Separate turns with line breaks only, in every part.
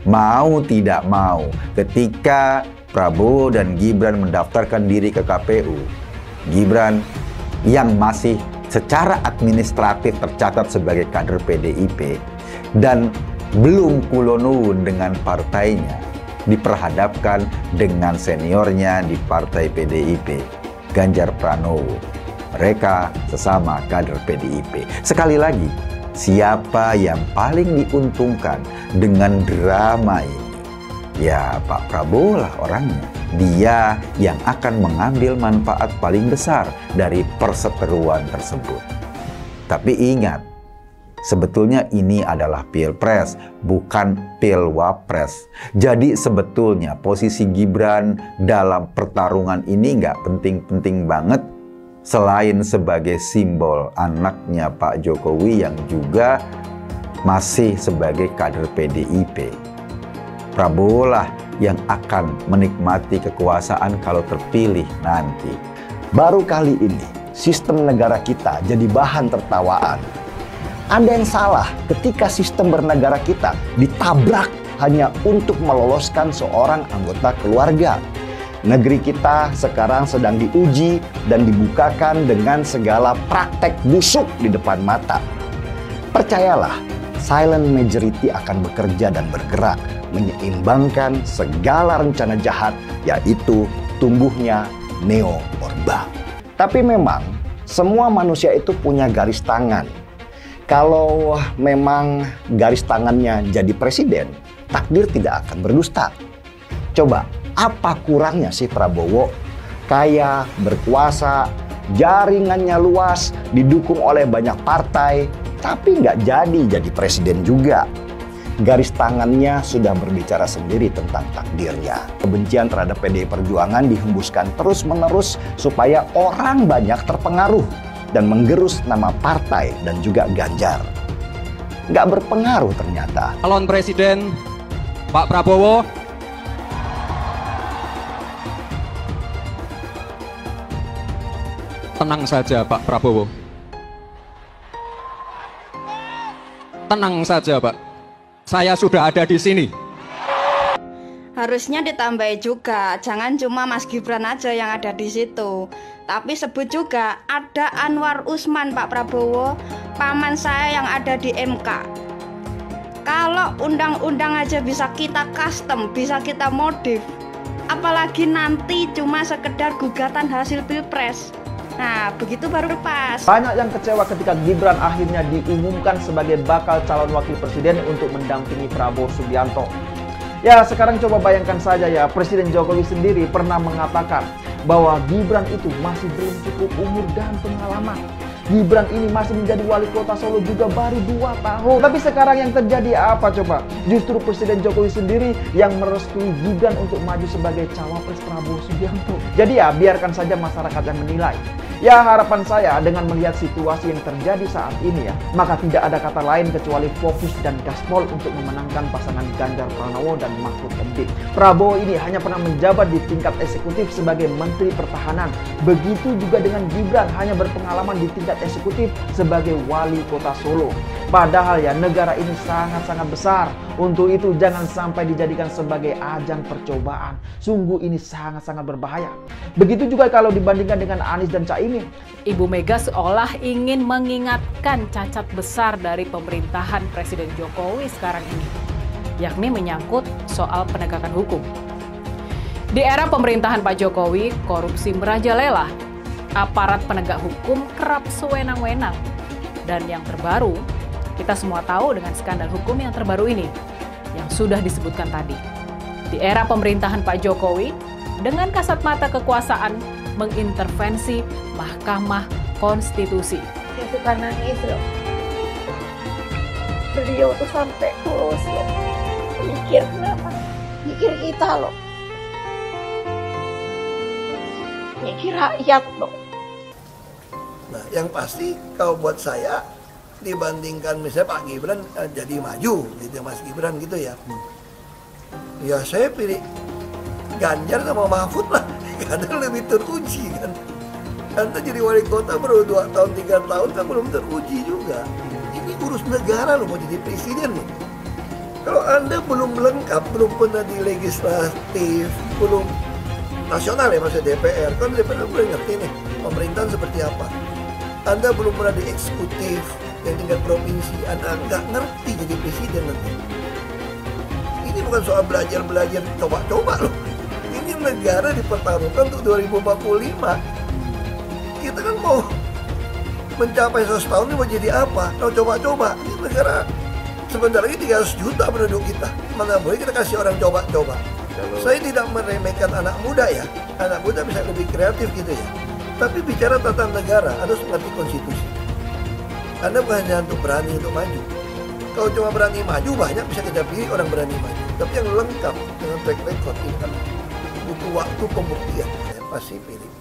Mau tidak mau, ketika Prabowo dan Gibran mendaftarkan diri ke KPU, Gibran yang masih secara administratif tercatat sebagai kader PDIP dan belum kulonuwun dengan partainya, diperhadapkan dengan seniornya di partai PDIP, Ganjar Pranowo. Mereka sesama kader PDIP. Sekali lagi, siapa yang paling diuntungkan dengan drama ini? Ya Pak Prabowo lah orangnya. Dia yang akan mengambil manfaat paling besar dari perseteruan tersebut. Tapi ingat, sebetulnya ini adalah pilpres, bukan pilwapres. Jadi sebetulnya posisi Gibran dalam pertarungan ini nggak penting-penting banget, selain sebagai simbol anaknya Pak Jokowi yang juga masih sebagai kader PDIP. Prabowo lah yang akan menikmati kekuasaan kalau terpilih nanti.
Baru kali ini sistem negara kita jadi bahan tertawaan. Ada yang salah ketika sistem bernegara kita ditabrak hanya untuk meloloskan seorang anggota keluarga. Negeri kita sekarang sedang diuji dan dibukakan dengan segala praktek busuk di depan mata. Percayalah, silent majority akan bekerja dan bergerak menyeimbangkan segala rencana jahat, yaitu tumbuhnya neo-orba. Tapi memang semua manusia itu punya garis tangan. Kalau memang garis tangannya jadi presiden, takdir tidak akan berdusta. Coba, apa kurangnya sih Prabowo? Kaya, berkuasa, jaringannya luas, didukung oleh banyak partai, tapi nggak jadi presiden juga. Garis tangannya sudah berbicara sendiri tentang takdirnya. Kebencian terhadap PDI Perjuangan dihembuskan terus-menerus supaya orang banyak terpengaruh dan menggerus nama partai dan juga Ganjar. Nggak berpengaruh ternyata.
Calon Presiden Pak Prabowo tenang saja Pak Prabowo. Tenang saja Pak. Saya sudah ada di sini.
Harusnya ditambahi juga, jangan cuma Mas Gibran aja yang ada di situ. Tapi sebut juga ada Anwar Usman Pak Prabowo, paman saya yang ada di MK. Kalau undang-undang aja bisa kita custom, bisa kita modif, apalagi nanti cuma sekedar gugatan hasil pilpres. Nah, begitu baru pas.
Banyak yang kecewa ketika Gibran akhirnya diumumkan sebagai bakal calon wakil presiden untuk mendampingi Prabowo Subianto. Ya, sekarang coba bayangkan saja ya, Presiden Jokowi sendiri pernah mengatakan bahwa Gibran itu masih belum cukup umur dan pengalaman. Gibran ini masih menjadi wali kota Solo juga baru 2 tahun. Tapi sekarang yang terjadi apa coba? Justru Presiden Jokowi sendiri yang merestui Gibran untuk maju sebagai cawapres Prabowo Subianto. Jadi ya, biarkan saja masyarakat yang menilai. Ya, harapan saya dengan melihat situasi yang terjadi saat ini ya, maka tidak ada kata lain kecuali fokus dan gaspol untuk memenangkan pasangan Ganjar Pranowo dan Mahfud MD. Prabowo ini hanya pernah menjabat di tingkat eksekutif sebagai Menteri Pertahanan. Begitu juga dengan Gibran, hanya berpengalaman di tingkat eksekutif sebagai wali kota Solo. Padahal ya, negara ini sangat-sangat besar. Untuk itu jangan sampai dijadikan sebagai ajang percobaan. Sungguh ini sangat-sangat berbahaya. Begitu juga kalau dibandingkan dengan Anies dan Caimin.
Ibu Mega seolah ingin mengingatkan cacat besar dari pemerintahan Presiden Jokowi sekarang ini, yakni menyangkut soal penegakan hukum. Di era pemerintahan Pak Jokowi, korupsi merajalela. Aparat penegak hukum kerap sewenang-wenang. Dan yang terbaru, kita semua tahu dengan skandal hukum yang terbaru ini, yang sudah disebutkan tadi. Di era pemerintahan Pak Jokowi, dengan kasat mata kekuasaan, mengintervensi Mahkamah Konstitusi.
Saya suka nangis loh. Beliau tuh sampai terus loh. Mikir kenapa? Mikir kita loh. Mikir rakyat loh.
Nah, yang pasti kalau buat saya dibandingkan misalnya Pak Gibran jadi maju gitu, Mas Gibran gitu ya. Ya saya pilih Ganjar sama Mahfud lah, karena lebih teruji kan. Karena jadi wali kota baru 2 tahun 3 tahun kan belum teruji juga. Ini urus negara loh, mau jadi presiden loh. Kalau Anda belum lengkap, belum pernah di legislatif, belum nasional ya, maksudnya DPR, kan DPR belum ngerti nih pemerintahan seperti apa. Anda belum pernah di eksekutif yang tingkat provinsi, Anda nggak ngerti jadi presiden nanti. Ini bukan soal belajar-belajar coba-coba loh. Ini negara dipertaruhkan untuk 2045. Kita kan mau mencapai 100 tahun ini mau jadi apa? Mau coba-coba. Ini negara sebentar lagi 300 juta penduduk kita. Mana boleh kita kasih orang coba-coba. Saya tidak meremehkan anak muda ya. Anak muda bisa lebih kreatif gitu ya. Tapi bicara tentang negara, harus mengerti konstitusi. Anda bukan hanya untuk berani untuk maju. Kalau cuma berani maju, banyak bisa kita pilih orang berani maju. Tapi yang lengkap dengan track record ini kan butuh waktu pembuktian. Saya pasti pilih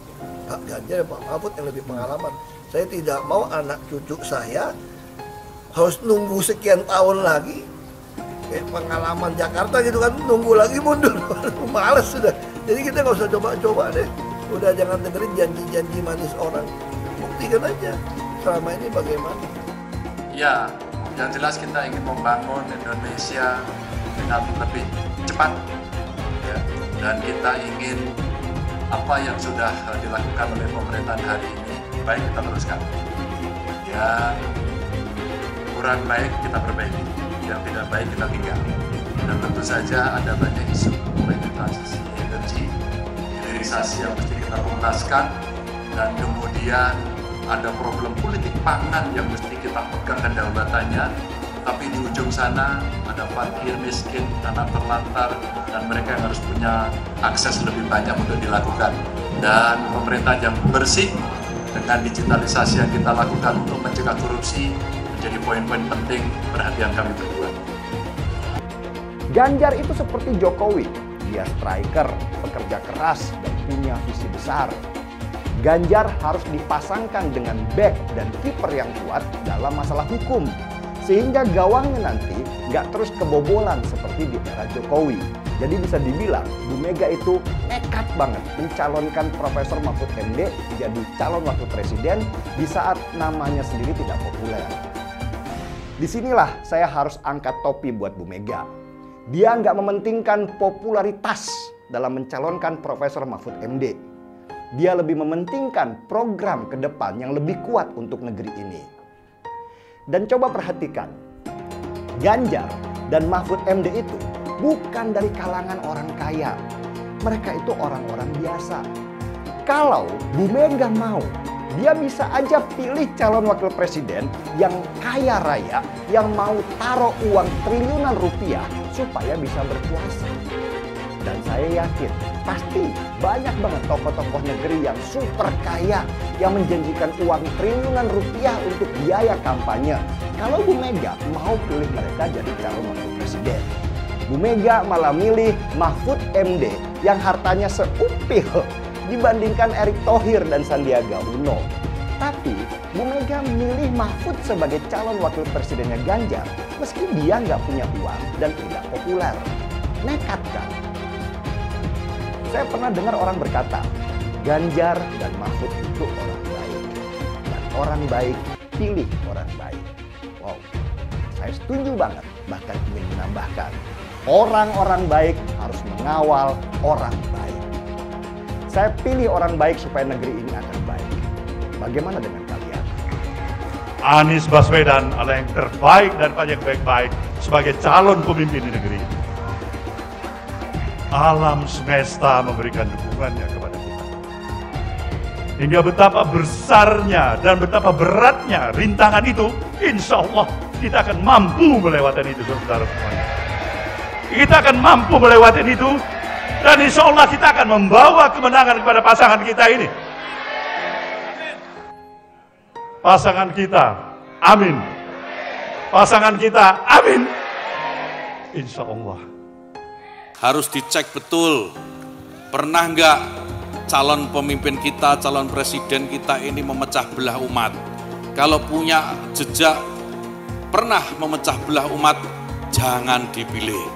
Pak Ganjar dan Pak Mahfud yang lebih pengalaman. Saya tidak mau anak cucu saya harus nunggu sekian tahun lagi. Kayak pengalaman Jakarta gitu kan, nunggu lagi mundur. Males sudah. Jadi kita nggak usah coba-coba deh. Udah jangan dengerin janji-janji manis orang. Buktikan aja selama ini bagaimana.
Ya, yang jelas kita ingin membangun Indonesia dengan lebih cepat. Ya, dan kita ingin apa yang sudah dilakukan oleh pemerintahan hari ini, baik kita teruskan. Yang kurang baik kita perbaiki, yang tidak baik kita tinggal. Dan tentu saja ada banyak isu, baik transisi energi, hilirisasi yang mesti kita tuntaskan, dan kemudian ada problem politik pangan yang mesti kita pegang kedaulatannya, tapi di ujung sana ada fakir, miskin, anak terlantar, dan mereka yang harus punya akses lebih banyak untuk dilakukan. Dan pemerintah yang bersih dengan digitalisasi yang kita lakukan untuk mencegah korupsi menjadi poin-poin penting perhatian kami berdua.
Ganjar itu seperti Jokowi, dia striker, pekerja keras, dan punya visi besar. Ganjar harus dipasangkan dengan back dan kiper yang kuat dalam masalah hukum, sehingga gawangnya nanti nggak terus kebobolan seperti di era Jokowi. Jadi bisa dibilang Bu Mega itu nekat banget mencalonkan Profesor Mahfud MD jadi calon wakil presiden di saat namanya sendiri tidak populer. Disinilah saya harus angkat topi buat Bu Mega. Dia nggak mementingkan popularitas dalam mencalonkan Profesor Mahfud MD. Dia lebih mementingkan program ke depan yang lebih kuat untuk negeri ini. Dan coba perhatikan, Ganjar dan Mahfud MD itu bukan dari kalangan orang kaya. Mereka itu orang-orang biasa. Kalau Bu Mega mau, dia bisa aja pilih calon wakil presiden yang kaya raya, yang mau taruh uang triliunan rupiah supaya bisa berkuasa. Dan saya yakin pasti banyak banget tokoh-tokoh negeri yang super kaya yang menjanjikan uang triliunan rupiah untuk biaya kampanye. Kalau Bu Mega mau pilih mereka jadi calon wakil presiden. Bu Mega malah milih Mahfud MD yang hartanya seupil dibandingkan Erick Thohir dan Sandiaga Uno. Tapi Bu Mega milih Mahfud sebagai calon wakil presidennya Ganjar meski dia nggak punya uang dan tidak populer. Nekat kan? Saya pernah dengar orang berkata, Ganjar dan Mahfud itu orang baik. Dan orang baik pilih orang baik. Wow, saya setuju banget. Bahkan ingin menambahkan, orang-orang baik harus mengawal orang baik. Saya pilih orang baik supaya negeri ini akan baik. Bagaimana dengan kalian?
Anies Baswedan adalah yang terbaik dan paling baik-baik sebagai calon pemimpin di negeri ini. Alam semesta memberikan dukungannya kepada kita. Hingga betapa besarnya dan betapa beratnya rintangan itu, insya Allah kita akan mampu melewati itu, saudara semuanya. Kita akan mampu melewati itu, dan insya Allah kita akan membawa kemenangan kepada pasangan kita ini. Pasangan kita, amin. Pasangan kita, amin. Insya Allah.
Harus dicek betul, pernah nggak calon pemimpin kita, calon presiden kita ini memecah belah umat. Kalau punya jejak pernah memecah belah umat, jangan dipilih.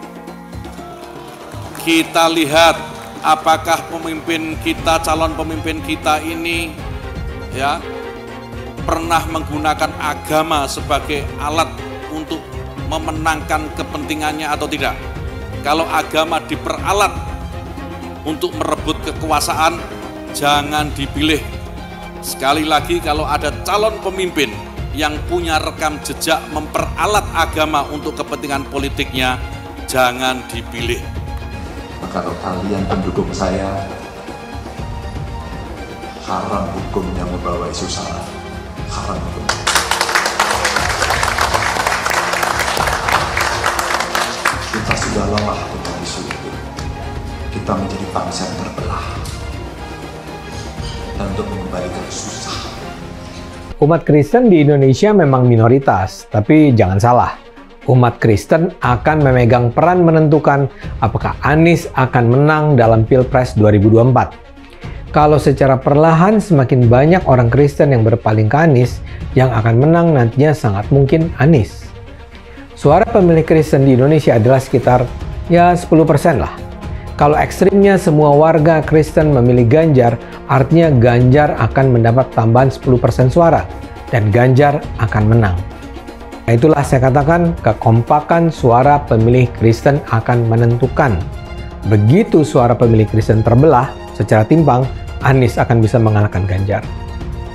Kita lihat apakah pemimpin kita, calon pemimpin kita ini ya pernah menggunakan agama sebagai alat untuk memenangkan kepentingannya atau tidak. Kalau agama diperalat untuk merebut kekuasaan, jangan dipilih. Sekali lagi, kalau ada calon pemimpin yang punya rekam jejak memperalat agama untuk kepentingan politiknya, jangan dipilih.
Maka kalau kalian pendukung saya, haram hukum yang membawa isu sara, haram hukum. Kita sudah lelah dengan isu itu. Kita menjadi bangsa yang terbelah. Dan untuk mengembalikan susah.
Umat Kristen di Indonesia memang minoritas, tapi jangan salah. Umat Kristen akan memegang peran menentukan apakah Anies akan menang dalam Pilpres 2024. Kalau secara perlahan semakin banyak orang Kristen yang berpaling ke Anies, yang akan menang nantinya sangat mungkin Anies. Suara pemilih Kristen di Indonesia adalah sekitar 10% lah. Kalau ekstrimnya semua warga Kristen memilih Ganjar, artinya Ganjar akan mendapat tambahan 10% suara dan Ganjar akan menang. Nah, itulah saya katakan kekompakan suara pemilih Kristen akan menentukan. Begitu suara pemilih Kristen terbelah secara timpang, Anies akan bisa mengalahkan Ganjar.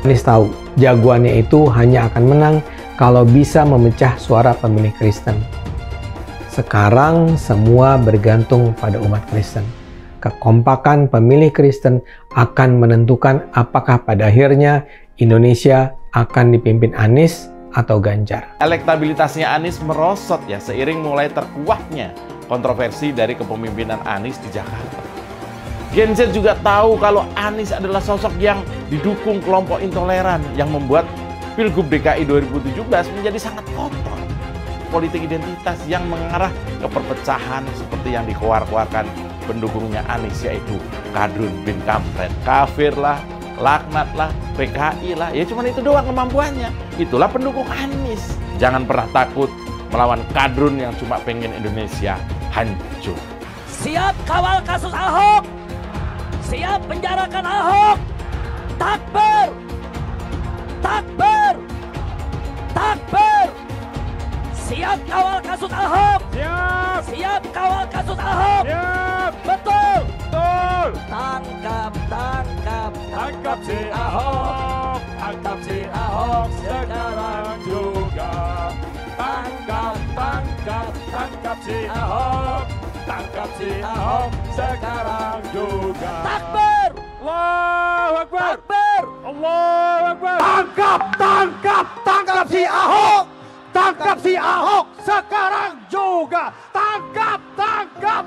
Anies tahu jagoannya itu hanya akan menang kalau bisa memecah suara pemilih Kristen. Sekarang semua bergantung pada umat Kristen. Kekompakan pemilih Kristen akan menentukan apakah pada akhirnya Indonesia akan dipimpin Anies atau Ganjar.
Elektabilitasnya Anies merosot ya seiring mulai terkuaknya kontroversi dari kepemimpinan Anies di Jakarta. Gen Z juga tahu kalau Anies adalah sosok yang didukung kelompok intoleran yang membuat Pilgub DKI 2017 menjadi sangat kotor. Politik identitas yang mengarah ke perpecahan seperti yang dikeluarkan pendukungnya Anies, yaitu Kadrun bin Kampret. Kafir lah, laknat lah, PKI lah, ya cuman itu doang kemampuannya. Itulah pendukung Anies. Jangan pernah takut melawan Kadrun yang cuma pengen Indonesia hancur.
Siap kawal kasus Ahok, siap penjarakan Ahok. Takbir, takbir, takbir. Siap kawal kasus Ahok. Siap. Siap kawal kasus Ahok. Siap. Betul. Betul. Tangkap, tangkap, tangkap si Ahok. Tangkap si Ahok sekarang juga. Tangkap, tangkap, tangkap si Ahok. Tangkap si Ahok sekarang juga. Takbir. Allahu Akbar. Takbir. Allahu Akbar. Tangkap, tangkap, tangkap si Ahok. Tangkap si Ahok sekarang juga. Tangkap, tangkap.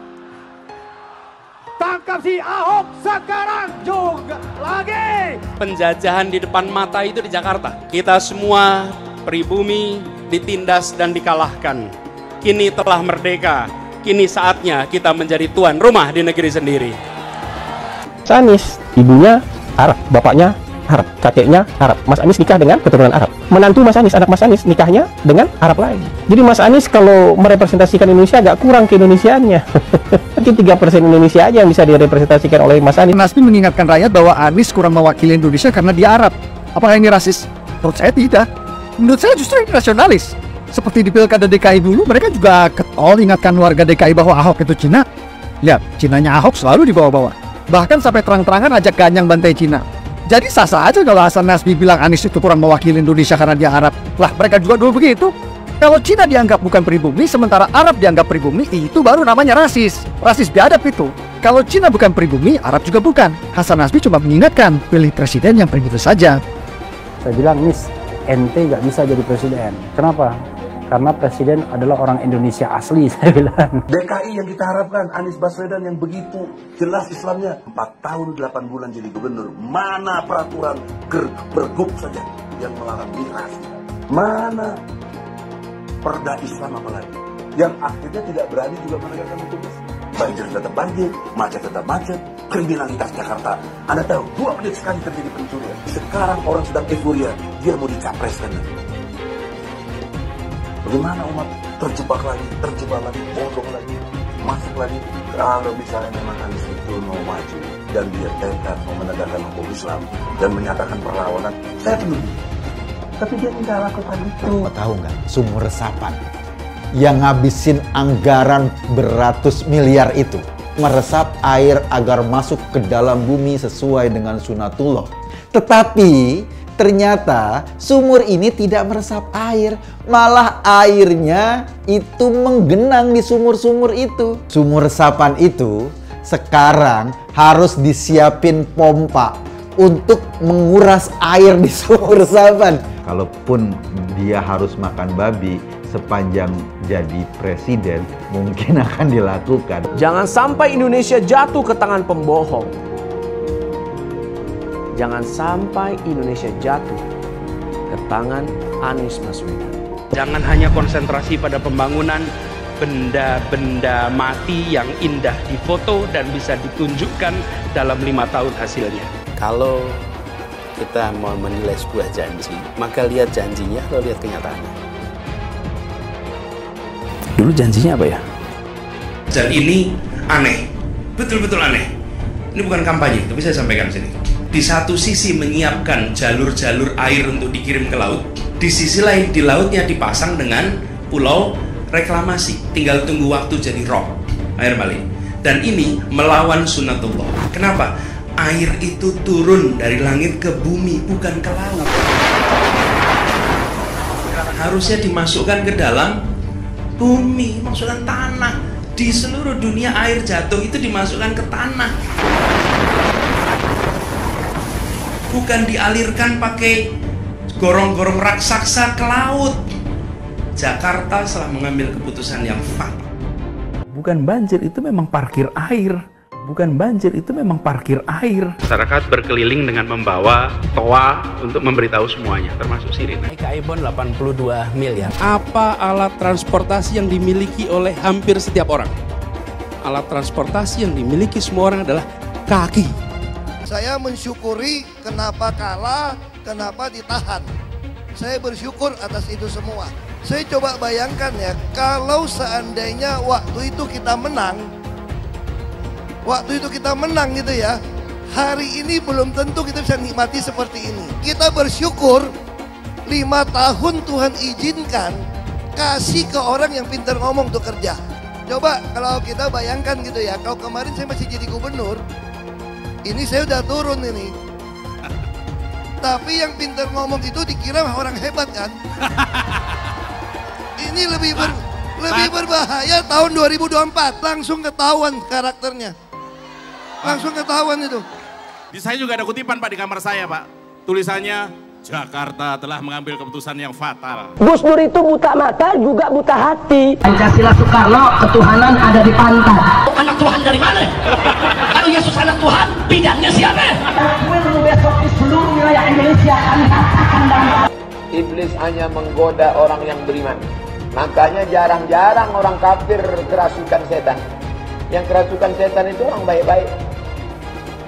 Tangkap si Ahok sekarang juga. Lagi.
Penjajahan di depan mata itu di Jakarta. Kita semua pribumi ditindas dan dikalahkan. Kini telah merdeka. Kini saatnya kita menjadi tuan rumah di negeri sendiri.
Anies, ibunya Arab, bapaknya Arab, kakeknya Arab. Mas Anies nikah dengan keturunan Arab. Menantu Mas Anies, anak Mas Anies nikahnya dengan Arab lagi. Jadi Mas Anies kalau merepresentasikan Indonesia agak kurang keindonesiaannya. Mungkin 3% Indonesia aja yang bisa direpresentasikan oleh Mas Anies.
Nasdem mengingatkan rakyat bahwa Anies kurang mewakili Indonesia karena dia Arab. Apakah ini rasis? Menurut saya tidak. Menurut saya justru ini nasionalis. Seperti di Pilkada DKI dulu, mereka juga ingatkan warga DKI bahwa Ahok itu Cina. Lihat, Cinanya Ahok selalu dibawa-bawa. Bahkan sampai terang-terangan ajak Ganyang bantai Cina. Jadi sah-sah aja kalau Hasan Nasbi bilang Anies itu kurang mewakili Indonesia karena dia Arab. Lah mereka juga dulu begitu. Kalau Cina dianggap bukan pribumi, sementara Arab dianggap pribumi, itu baru namanya rasis. Rasis biadab itu. Kalau Cina bukan pribumi, Arab juga bukan. Hasan Nasbi cuma mengingatkan, pilih presiden yang pribumi saja.
Saya bilang, Nis, ente nggak bisa jadi presiden. Kenapa? Karena presiden adalah orang Indonesia asli, saya bilang.
DKI yang kita harapkan, Anies Baswedan yang begitu jelas Islamnya. 4 tahun 8 bulan jadi gubernur. Mana peraturan pergub saja yang melarang miras? Mana perda Islam apalagi? Yang akhirnya tidak berani juga menegakkan hukum. Banjir tetap banjir, macet tetap macet, kriminalitas Jakarta. Anda tahu, 2 menit sekali terjadi pencurian. Sekarang orang sedang euforia, dia mau dicapreskan. Bagaimana umat terjebak lagi, bodoh lagi, masuk lagi. Kalau misalnya memang Anies itu mau maju dan dia tekad mau menegakkan hukum Islam dan menyatakan perlawanan, saya peduli. Tapi dia tidak lakukan itu.
Tahu nggak, sumur resapan yang ngabisin anggaran beratus miliar itu meresap air agar masuk ke dalam bumi sesuai dengan sunatullah. Tetapi ternyata sumur ini tidak meresap air, malah airnya itu menggenang di sumur-sumur itu. Sumur resapan itu sekarang harus disiapin pompa untuk menguras air di sumur resapan. Kalaupun dia harus makan babi sepanjang jadi presiden, mungkin akan dilakukan.
Jangan sampai Indonesia jatuh ke tangan pembohong. Jangan sampai Indonesia jatuh ke tangan Anies Baswedan.
Jangan hanya konsentrasi pada pembangunan benda-benda mati yang indah difoto dan bisa ditunjukkan dalam 5 tahun hasilnya.
Kalau kita mau menilai sebuah janji, maka lihat janjinya atau lihat kenyataannya. Dulu janjinya apa ya?
Dan ini aneh, betul-betul aneh. Ini bukan kampanye, tapi saya sampaikan sini. Di satu sisi menyiapkan jalur-jalur air untuk dikirim ke laut, di sisi lain di lautnya dipasang dengan pulau reklamasi, tinggal tunggu waktu jadi rob, air balik. Dan ini melawan sunatullah. Kenapa? Air itu turun dari langit ke bumi, bukan ke laut. Harusnya dimasukkan ke dalam bumi, masukkan tanah. Di seluruh dunia air jatuh itu dimasukkan ke tanah, bukan dialirkan pakai gorong-gorong raksasa ke laut. Jakarta telah mengambil keputusan yang fatal.
Bukan banjir, itu memang parkir air. Bukan banjir, itu memang parkir air.
Masyarakat berkeliling dengan membawa toa untuk memberitahu semuanya, termasuk sirine.
Ibon 82 miliar.
Apa alat transportasi yang dimiliki oleh hampir setiap orang? Alat transportasi yang dimiliki semua orang adalah kaki.
Saya mensyukuri kenapa kalah, kenapa ditahan. Saya bersyukur atas itu semua. Saya coba bayangkan ya, kalau seandainya waktu itu kita menang, gitu ya, hari ini belum tentu kita bisa nikmati seperti ini. Kita bersyukur 5 tahun Tuhan izinkan kasih ke orang yang pintar ngomong untuk kerja. Coba kalau kita bayangkan gitu ya, kalau kemarin saya masih jadi gubernur, ini saya udah turun ini. Tapi yang pintar ngomong itu dikira orang hebat kan? Ini lebih berbahaya tahun 2024, langsung ketahuan karakternya. Langsung ketahuan itu.
Di saya juga ada kutipan Pak di kamar saya Pak. Tulisannya, Jakarta telah mengambil keputusan yang fatal.
Gus Dur itu buta mata juga buta hati. Pancasila Soekarno, ketuhanan ada di pantat.
Anak Tuhan dari mana? Kalau Yesus anak Tuhan, bidangnya siapa?
Besok di seluruh wilayah Indonesia kami katakan dalam.
Iblis hanya menggoda orang yang beriman. Makanya jarang-jarang orang kafir kerasukan setan. Yang kerasukan setan itu orang baik-baik.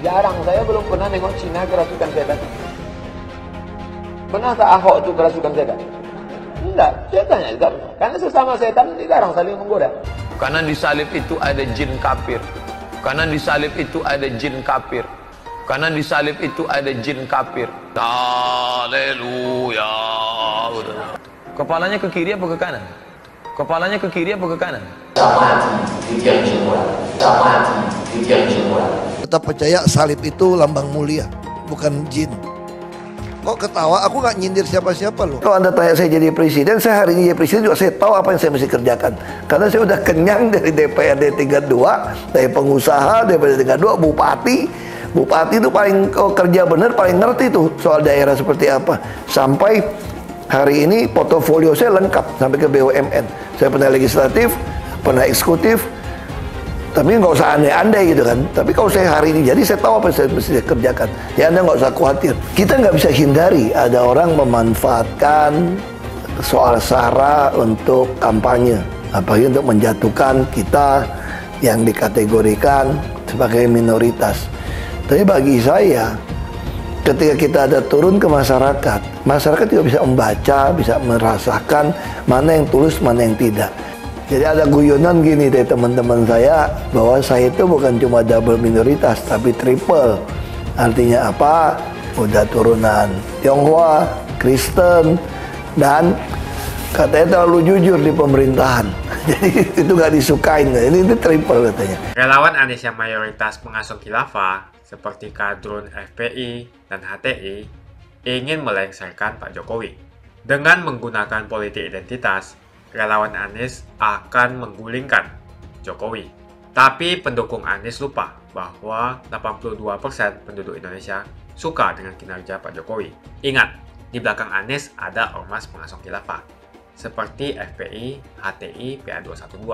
Jarang, saya belum pernah nengok Cina kerasukan setan. Pernah tak Ahok itu kerasukan setan? Enggak, setannya juga. Karena sesama setan dilarang saling menggoda. Karena di salib itu ada jin kafir. Karena di salib itu ada jin kafir. Karena di salib itu ada jin kafir. Haleluya. Kepalanya ke kiri apa ke kanan? Kepalanya ke kiri apa ke kanan?
Tetap percaya salib itu lambang mulia, bukan jin. Kok ketawa? Aku nggak nyindir siapa-siapa loh. Kalau Anda tanya saya jadi presiden, saya hari ini jadi presiden juga saya tahu apa yang saya mesti kerjakan. Karena saya udah kenyang dari DPRD tingkat 2, dari pengusaha, DPRD tingkat 2, bupati. Bupati itu paling kerja bener, paling ngerti tuh soal daerah seperti apa. Sampai hari ini portofolio saya lengkap sampai ke BUMN. Saya pernah legislatif, pernah eksekutif, tapi nggak usah andai-andai gitu kan. Tapi kalau saya hari ini jadi saya tahu apa yang saya mesti kerjakan. Ya Anda nggak usah khawatir. Kita nggak bisa hindari ada orang memanfaatkan soal SARA untuk kampanye, apalagi untuk menjatuhkan kita yang dikategorikan sebagai minoritas. Tapi bagi saya, ketika kita ada turun ke masyarakat, masyarakat juga bisa membaca, bisa merasakan mana yang tulus, mana yang tidak. Jadi ada guyonan gini dari teman-teman saya, bahwa saya itu bukan cuma double minoritas, tapi triple. Artinya apa? Udah turunan Tionghoa, Kristen, dan Katanya terlalu jujur di pemerintahan. Jadi itu nggak disukain. Ini triple katanya.
Relawan Anies yang mayoritas pengasuh khilafah seperti kadrun FPI dan HTI ingin melengsarkan Pak Jokowi. Dengan menggunakan politik identitas, relawan Anies akan menggulingkan Jokowi. Tapi pendukung Anies lupa bahwa 82% penduduk Indonesia suka dengan kinerja Pak Jokowi. Ingat, di belakang Anies ada ormas pengasuh khilafah seperti FPI, HTI, PA212.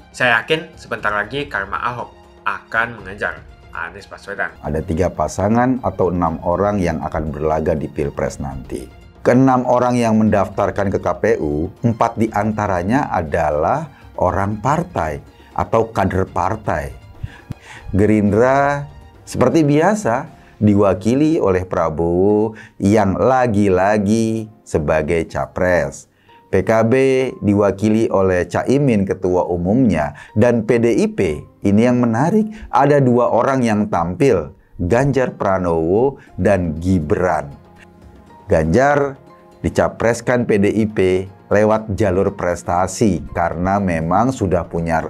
Saya yakin sebentar lagi karma Ahok akan mengejar Anies Baswedan.
Ada 3 pasangan atau 6 orang yang akan berlaga di Pilpres nanti. Ke-6 orang yang mendaftarkan ke KPU, 4 diantaranya adalah orang partai atau kader partai. Gerindra seperti biasa diwakili oleh Prabowo yang lagi-lagi sebagai capres. PKB diwakili oleh Caimin ketua umumnya, dan PDIP ini yang menarik, ada 2 orang yang tampil, Ganjar Pranowo dan Gibran. Ganjar dicapreskan PDIP lewat jalur prestasi karena memang sudah punya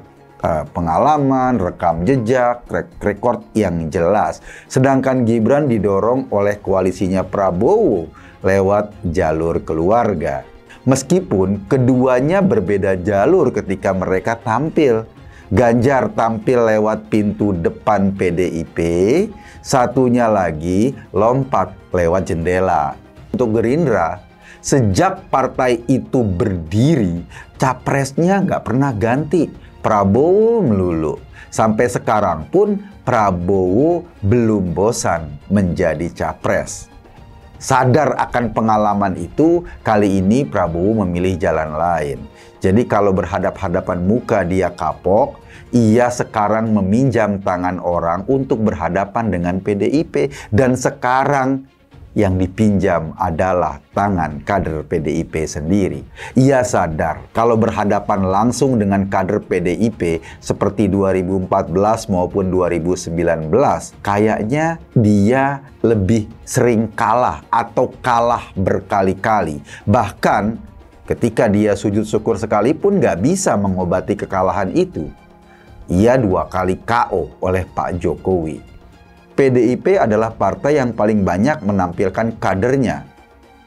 pengalaman, rekam jejak, rekor yang jelas. Sedangkan Gibran didorong oleh koalisinya Prabowo lewat jalur keluarga. Meskipun keduanya berbeda jalur ketika mereka tampil. Ganjar tampil lewat pintu depan PDIP, satunya lagi lompat lewat jendela. Untuk Gerindra, sejak partai itu berdiri, capresnya nggak pernah ganti. Prabowo melulu. Sampai sekarang pun Prabowo belum bosan menjadi capres. Sadar akan pengalaman itu, kali ini Prabowo memilih jalan lain. Jadi kalau berhadap-hadapan muka dia kapok, ia sekarang meminjam tangan orang untuk berhadapan dengan PDIP. Dan sekarang yang dipinjam adalah tangan kader PDIP sendiri. Ia sadar kalau berhadapan langsung dengan kader PDIP seperti 2014 maupun 2019, kayaknya dia lebih sering kalah atau kalah berkali-kali. Bahkan ketika dia sujud syukur sekalipun nggak bisa mengobati kekalahan itu. Ia 2 kali KO oleh Pak Jokowi. PDIP adalah partai yang paling banyak menampilkan kadernya,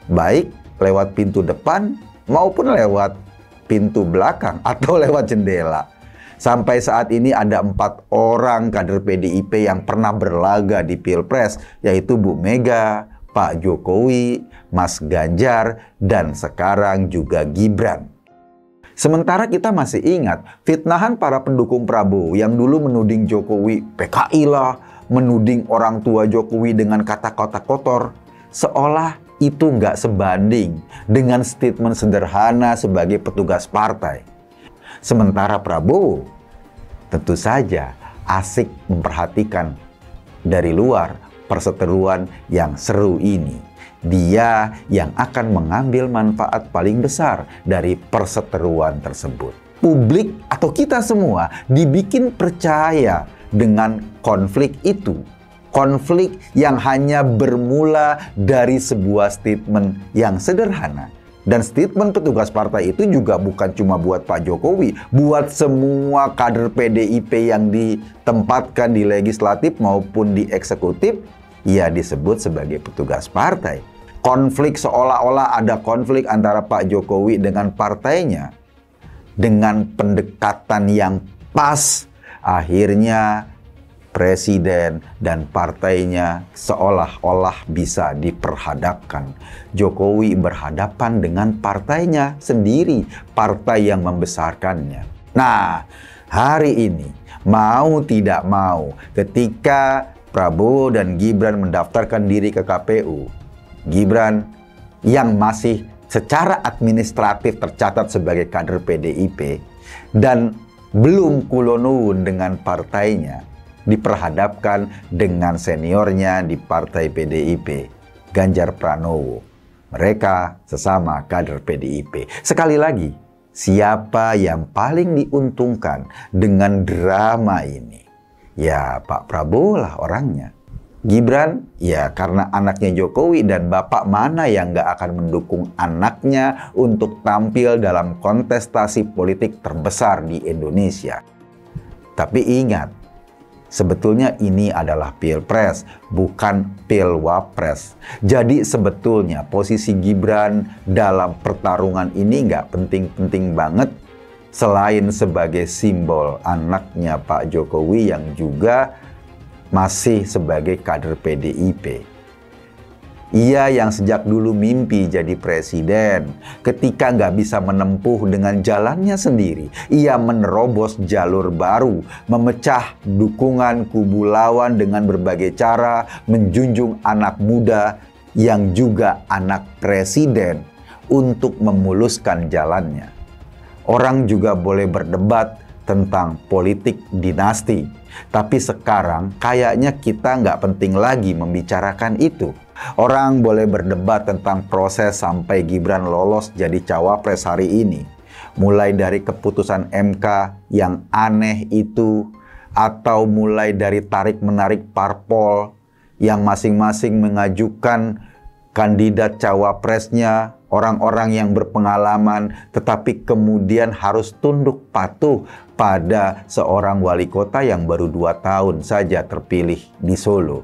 baik lewat pintu depan maupun lewat pintu belakang atau lewat jendela. Sampai saat ini ada 4 orang kader PDIP yang pernah berlaga di Pilpres, yaitu Bu Mega, Pak Jokowi, Mas Ganjar, dan sekarang juga Gibran. Sementara kita masih ingat fitnahan para pendukung Prabowo yang dulu menuding Jokowi PKI lah, menuding orang tua Jokowi dengan kata-kata kotor, seolah itu nggak sebanding dengan statement sederhana sebagai petugas partai. Sementara Prabowo tentu saja asik memperhatikan dari luar perseteruan yang seru ini. Dia yang akan mengambil manfaat paling besar dari perseteruan tersebut. Publik atau kita semua dibikin percaya dengan konflik itu. Konflik yang hanya bermula dari sebuah statement yang sederhana. Dan statement petugas partai itu juga bukan cuma buat Pak Jokowi, buat semua kader PDIP yang ditempatkan di legislatif maupun di eksekutif, ia disebut sebagai petugas partai. Konflik seolah-olah ada konflik antara Pak Jokowi dengan partainya. Dengan pendekatan yang pas, akhirnya presiden dan partainya seolah-olah bisa diperhadapkan. Jokowi berhadapan dengan partainya sendiri, partai yang membesarkannya. Nah, hari ini mau tidak mau, ketika Prabowo dan Gibran mendaftarkan diri ke KPU, Gibran yang masih secara administratif tercatat sebagai kader PDIP dan belum kulonun dengan partainya, diperhadapkan dengan seniornya di partai PDIP, Ganjar Pranowo. Mereka sesama kader PDIP. Sekali lagi, siapa yang paling diuntungkan dengan drama ini? Ya, Pak Prabowo lah orangnya. Gibran, ya karena anaknya Jokowi, dan bapak mana yang nggak akan mendukung anaknya untuk tampil dalam kontestasi politik terbesar di Indonesia. Tapi ingat, sebetulnya ini adalah pilpres, bukan pilwapres. Jadi sebetulnya posisi Gibran dalam pertarungan ini nggak penting-penting banget, selain sebagai simbol anaknya Pak Jokowi yang juga masih sebagai kader PDIP. Ia yang sejak dulu mimpi jadi presiden, ketika nggak bisa menempuh dengan jalannya sendiri, ia menerobos jalur baru, memecah dukungan kubu lawan dengan berbagai cara, menjunjung anak muda yang juga anak presiden untuk memuluskan jalannya. Orang juga boleh berdebat tentang politik dinasti, tapi sekarang kayaknya kita nggak penting lagi membicarakan itu. Orang boleh berdebat tentang proses sampai Gibran lolos jadi cawapres hari ini. Mulai dari keputusan MK yang aneh itu, atau mulai dari tarik-menarik parpol yang masing-masing mengajukan kandidat cawapresnya, orang-orang yang berpengalaman, tetapi kemudian harus tunduk patuh pada seorang wali kota yang baru 2 tahun saja terpilih di Solo.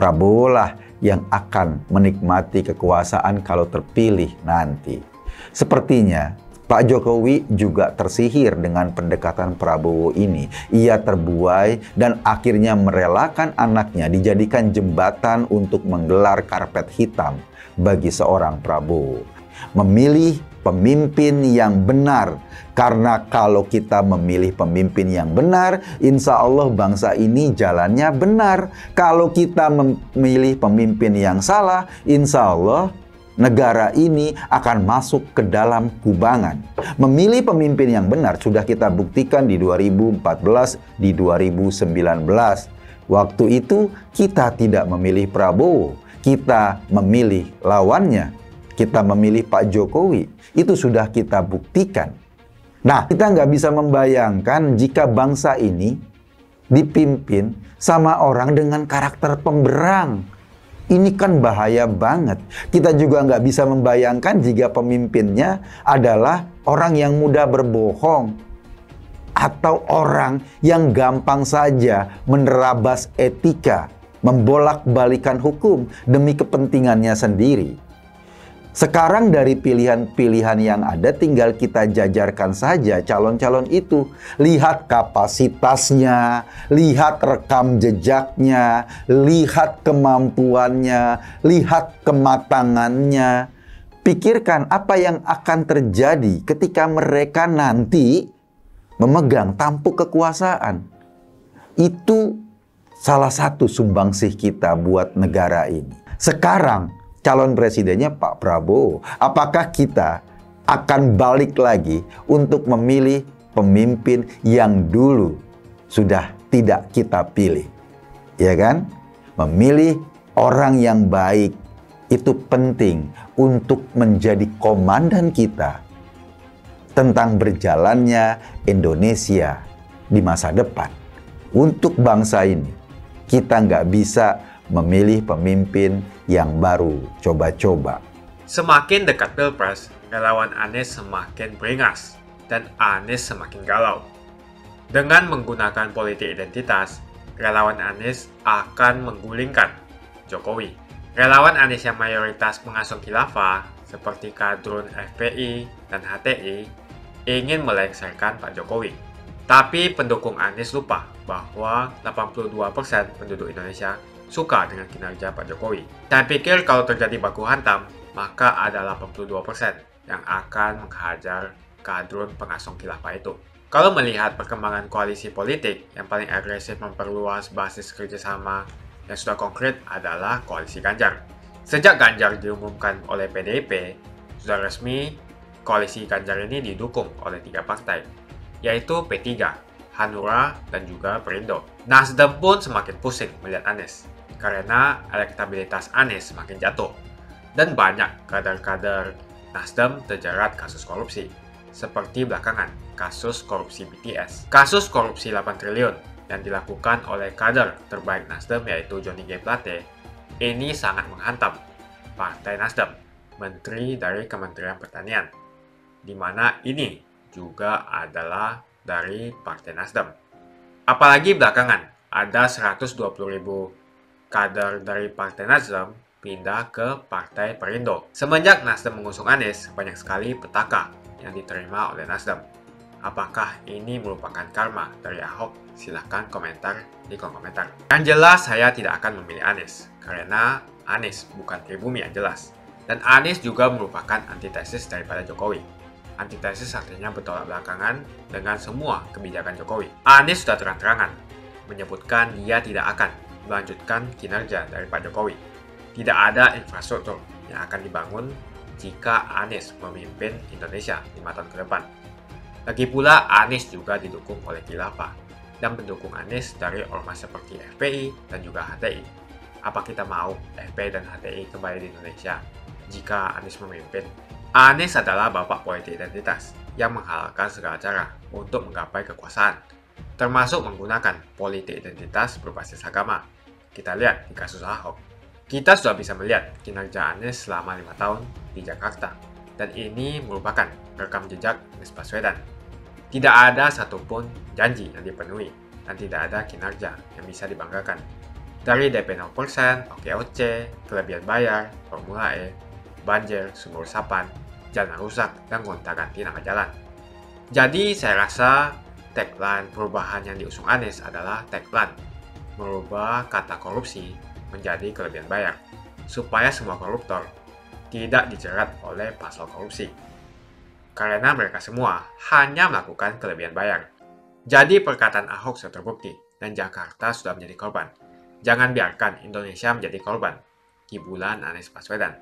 Prabowo lah yang akan menikmati kekuasaan kalau terpilih nanti. Sepertinya Pak Jokowi juga tersihir dengan pendekatan Prabowo ini. Ia terbuai dan akhirnya merelakan anaknya dijadikan jembatan untuk menggelar karpet hitam bagi seorang Prabowo. Memilih pemimpin yang benar, karena kalau kita memilih pemimpin yang benar, insya Allah bangsa ini jalannya benar. Kalau kita memilih pemimpin yang salah, insya Allah negara ini akan masuk ke dalam kubangan. Memilih pemimpin yang benar sudah kita buktikan di 2014, di 2019. Waktu itu kita tidak memilih Prabowo, kita memilih lawannya. Kita memilih Pak Jokowi, itu sudah kita buktikan. Nah, kita nggak bisa membayangkan jika bangsa ini dipimpin sama orang dengan karakter pemberang. Ini kan bahaya banget. Kita juga nggak bisa membayangkan jika pemimpinnya adalah orang yang mudah berbohong, atau orang yang gampang saja menerabas etika, membolak-balikan hukum demi kepentingannya sendiri. Sekarang dari pilihan-pilihan yang ada tinggal kita jajarkan saja calon-calon itu. Lihat kapasitasnya, lihat rekam jejaknya, lihat kemampuannya, lihat kematangannya. Pikirkan apa yang akan terjadi ketika mereka nanti memegang tampuk kekuasaan. Itu salah satu sumbangsih kita buat negara ini. Sekarang calon presidennya Pak Prabowo. Apakah kita akan balik lagi untuk memilih pemimpin yang dulu sudah tidak kita pilih? Ya kan? Memilih orang yang baik itu penting untuk menjadi komandan kita tentang berjalannya Indonesia di masa depan. Untuk bangsa ini, kita nggak bisa memilih pemimpin yang baru coba-coba.
Semakin dekat Pilpres, relawan Anies semakin beringas dan Anies semakin galau. Dengan menggunakan politik identitas, relawan Anies akan menggulingkan Jokowi. Relawan Anies yang mayoritas mengusung khilafah, seperti kadrun FPI dan HTI, ingin melengsarkan Pak Jokowi. Tapi pendukung Anies lupa bahwa 82% penduduk Indonesia suka dengan kinerja Pak Jokowi. Saya pikir kalau terjadi baku hantam, maka ada 82% yang akan menghajar kadrun pengasong khilafah itu. Kalau melihat perkembangan koalisi politik, yang paling agresif memperluas basis kerjasama yang sudah konkret adalah koalisi Ganjar. Sejak Ganjar diumumkan oleh PDIP, sudah resmi koalisi Ganjar ini didukung oleh 3 partai, yaitu P3, Hanura, dan juga Perindo. Nasdem pun semakin pusing melihat Anies, karena elektabilitas Anies semakin jatuh. Dan banyak kader-kader Nasdem terjerat kasus korupsi, seperti belakangan kasus korupsi BTS. Kasus korupsi 8 triliun yang dilakukan oleh kader terbaik Nasdem yaitu Johnny G. Plate ini sangat menghantam Partai Nasdem, Menteri dari Kementerian Pertanian, di mana ini juga adalah dari Partai Nasdem. Apalagi belakangan ada 120.000 kader dari Partai Nasdem pindah ke Partai Perindo. Semenjak Nasdem mengusung Anies, banyak sekali petaka yang diterima oleh Nasdem. Apakah ini merupakan karma dari Ahok? Silahkan komentar di kolom komentar. Yang jelas saya tidak akan memilih Anies, karena Anies bukan pribumi yang jelas. Dan Anies juga merupakan antitesis daripada Jokowi. Antitesis artinya bertolak belakangan dengan semua kebijakan Jokowi. Anies sudah terang-terangan menyebutkan dia tidak akan melanjutkan kinerja dari Pak Jokowi. Tidak ada infrastruktur yang akan dibangun jika Anies memimpin Indonesia 5 tahun ke depan. Lagi pula Anies juga didukung oleh khilafah dan pendukung Anies dari ormas seperti FPI dan juga HTI. Apa kita mau FPI dan HTI kembali di Indonesia jika Anies memimpin? Anies adalah bapak politik identitas yang menghalalkan segala cara untuk menggapai kekuasaan, termasuk menggunakan politik identitas berbasis agama. Kita lihat di kasus Ahok. Kita sudah bisa melihat kinerja Anies selama 5 tahun di Jakarta, dan ini merupakan rekam jejak Anies Baswedan. Tidak ada satupun janji yang dipenuhi, dan tidak ada kinerja yang bisa dibanggakan. Dari DP 0%, OKOC, kelebihan bayar, Formula E, banjir, sumur resapan, jalan rusak, dan gonta-ganti nama jalan. Jadi saya rasa tagline perubahan yang diusung Anies adalah tagline merubah kata korupsi menjadi kelebihan bayar, supaya semua koruptor tidak dijerat oleh pasal korupsi. Karena mereka semua hanya melakukan kelebihan bayar. Jadi perkataan Ahok sudah terbukti, dan Jakarta sudah menjadi korban. Jangan biarkan Indonesia menjadi korban kibulan Anies Baswedan.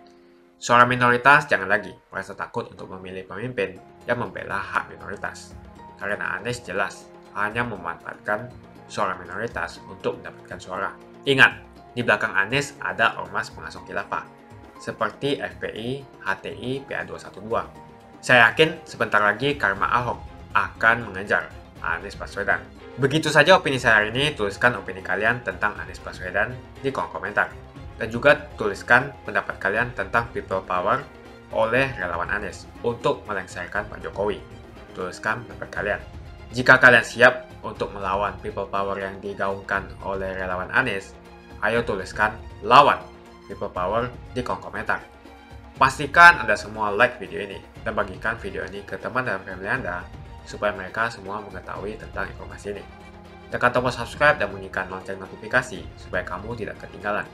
Suara minoritas jangan lagi merasa takut untuk memilih pemimpin yang membela hak minoritas. Karena Anies jelas hanya memanfaatkan suara minoritas untuk mendapatkan suara. Ingat, di belakang Anies ada ormas pengasuh khilafah, seperti FPI, HTI, PA212. Saya yakin sebentar lagi karma Ahok akan mengejar Anies Baswedan. Begitu saja opini saya hari ini. Tuliskan opini kalian tentang Anies Baswedan di kolom komentar. Dan juga tuliskan pendapat kalian tentang people power oleh relawan Anies untuk melengsarkan Pak Jokowi. Tuliskan pendapat kalian. Jika kalian siap untuk melawan people power yang digaungkan oleh relawan Anies, ayo tuliskan lawan people power di kolom komentar. Pastikan Anda semua like video ini dan bagikan video ini ke teman dan family Anda supaya mereka semua mengetahui tentang informasi ini. Tekan tombol subscribe dan bunyikan lonceng notifikasi supaya kamu tidak ketinggalan